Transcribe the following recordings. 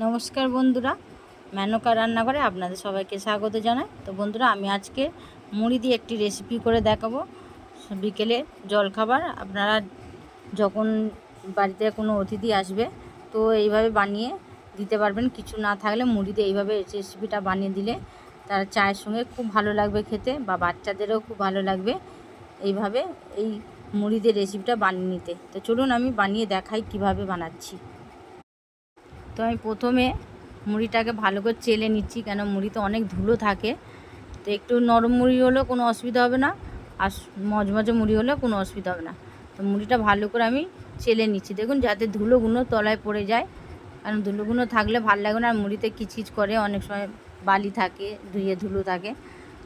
নমস্কার বন্ধুরা, মেনকা রান্নাঘরে আপনাদের সবাইকে স্বাগত জানাই। তো বন্ধুরা, আমি আজকে মুড়ি দিয়ে একটি রেসিপি করে দেখাবো। বিকেলে জলখাবার আপনারা যখন বাড়িতে কোনো অতিথি আসবে তো এইভাবে বানিয়ে দিতে পারবেন। কিছু না থাকলে মুড়ি দিয়ে এইভাবে রেসিপিটা বানিয়ে দিলে তার চায়ের সঙ্গে খুব ভালো লাগবে খেতে, বা বাচ্চাদেরও খুব ভালো লাগবে এইভাবে এই মুড়ি দিয়ে রেসিপিটা বানিয়ে নিতে। তো চলুন আমি বানিয়ে দেখাই কিভাবে বানাচ্ছি। তো আমি প্রথমে মুড়িটাকে ভালো করে চেলে নিচ্ছি, কেন মুড়িতে অনেক ধুলো থাকে। তো একটু নরম মুড়ি হলেও কোনো অসুবিধা হবে না, আর মজমজে মুড়ি হলেও কোনো অসুবিধা হবে না। তো মুড়িটা ভালো করে আমি চেলে নিচ্ছি, দেখুন যাতে ধুলোগুলো তলায় পড়ে যায়, কারণ ধুলোগুলো থাকলে ভালো লাগে না। আর মুড়িতে কিচকিচ করে, অনেক সময় বালি থাকে, ধুয়ে ধুলো থাকে,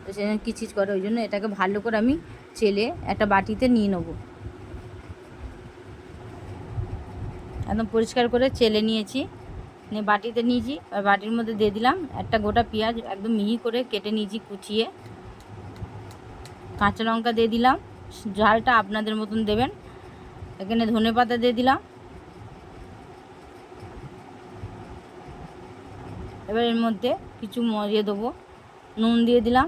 তো সেজন্য কিচকিচ করে। ওই জন্য এটাকে ভালো করে আমি চেলে একটা বাটিতে নিয়ে নেবো। একদম পরিষ্কার করে চেলে নিয়েছি, নিয়ে বাটিতে নিয়েছি। আর বাটির মধ্যে দিয়ে দিলাম একটা গোটা পেঁয়াজ, একদম মিহি করে কেটে নিয়েছি কুচিয়ে। কাঁচা লঙ্কা দিয়ে দিলাম, ঝালটা আপনাদের মতন দেবেন। এখানে ধনেপাতা দিয়ে দিলাম। এবার এর মধ্যে কিছু মরিয়ে দেবো, নুন দিয়ে দিলাম,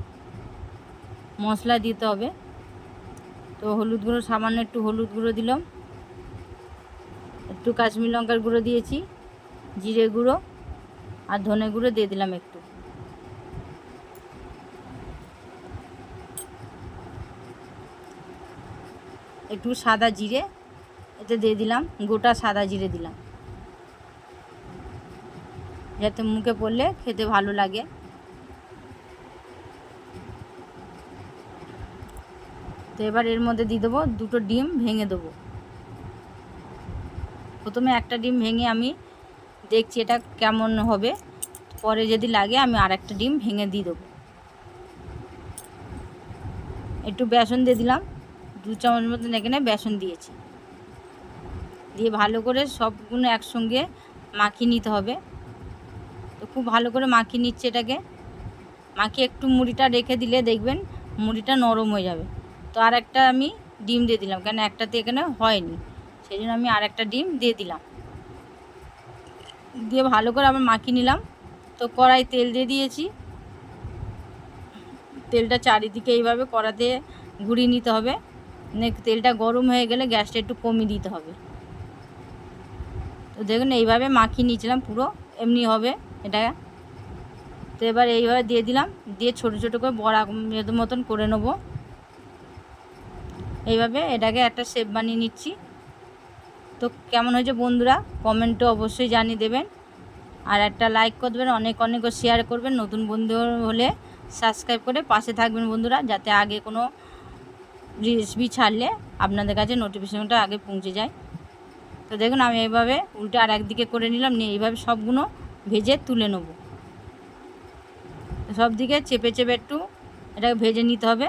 মশলা দিতে হবে। তো হলুদ গুঁড়ো, সামান্য একটু হলুদ গুঁড়ো দিলাম, একটু কাশ্মীর লঙ্কার গুঁড়ো দিয়েছি, জিরে গুঁড়ো আর ধনে গুঁড়ো দিয়ে দিলাম একটু। একটু সাদা জিরে এতে দিয়ে দিলাম, গোটা সাদা জিরে দিলাম, যাতে মুখে পড়লে খেতে ভালো লাগে। তো এবার এর মধ্যে দিয়ে দেবো দুটো ডিম ভেঙে দেবো। প্রথমে একটা ডিম ভেঙে আমি দেখছি এটা কেমন হবে, পরে যদি লাগে আমি আর একটা ডিম ভেঙে দিয়ে দেবো। একটু বেসন দিয়ে দিলাম, 2 চামচ মতন এখানে বেসন দিয়েছি। দিয়ে ভালো করে সবগুলো একসঙ্গে মাখিয়ে নিতে হবে। তো খুব ভালো করে মাখিয়ে নিচ্ছে এটাকে। মাখিয়ে একটু মুড়িটা রেখে দিলে দেখবেন মুড়িটা নরম হয়ে যাবে। তো আর একটা আমি ডিম দিয়ে দিলাম, কেন একটাতে এখানে হয়নি, সেই জন্য আমি আর একটা ডিম দিয়ে দিলাম। দিয়ে ভালো করে আবার মাখিয়ে নিলাম। তো কড়াই তেল দিয়ে দিয়েছি, তেলটা চারিদিকে এইভাবে কড়াতে ঘুরিয়ে নিতে হবে। তেলটা গরম হয়ে গেলে গ্যাসটা একটু কমিয়ে দিতে হবে। তো দেখুন এইভাবে মাখিয়ে নিয়েছিলাম, পুরো এমনি হবে এটা। তো এবার এইভাবে দিয়ে দিলাম, দিয়ে ছোটো ছোটো করে বড়া মতন করে নেবো। এইভাবে এটাকে একটা শেপ বানিয়ে নিচ্ছি। তো কেমন হয়েছে বন্ধুরা কমেন্টে অবশ্যই জানিয়ে দেবেন, আর একটা লাইক করে দেবেন, অনেক অনেক শেয়ার করবেন। নতুন বন্ধু হলে সাবস্ক্রাইব করে পাশে থাকবেন বন্ধুরা, যাতে আগে কোনো রেসিপি ছাড়লে আপনাদের কাছে নোটিফিকেশনটা আগে পৌঁছে যায়। তো দেখুন আমি এইভাবে উল্টে আর একদিকে করে নিলাম, নিয়ে এইভাবে সবগুলো ভেজে তুলে নেব। সব দিকে চেপে চেপে একটু এটাকে ভেজে নিতে হবে।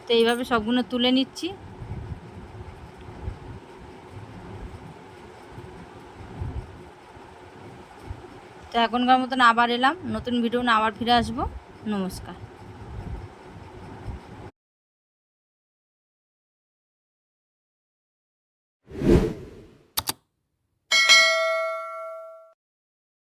তো এইভাবে সবগুলো তুলে নিচ্ছি। তো এখনকার মতন আবার এলাম, নতুন ভিডিও নিয়ে আবার ফিরে আসবো। নমস্কার।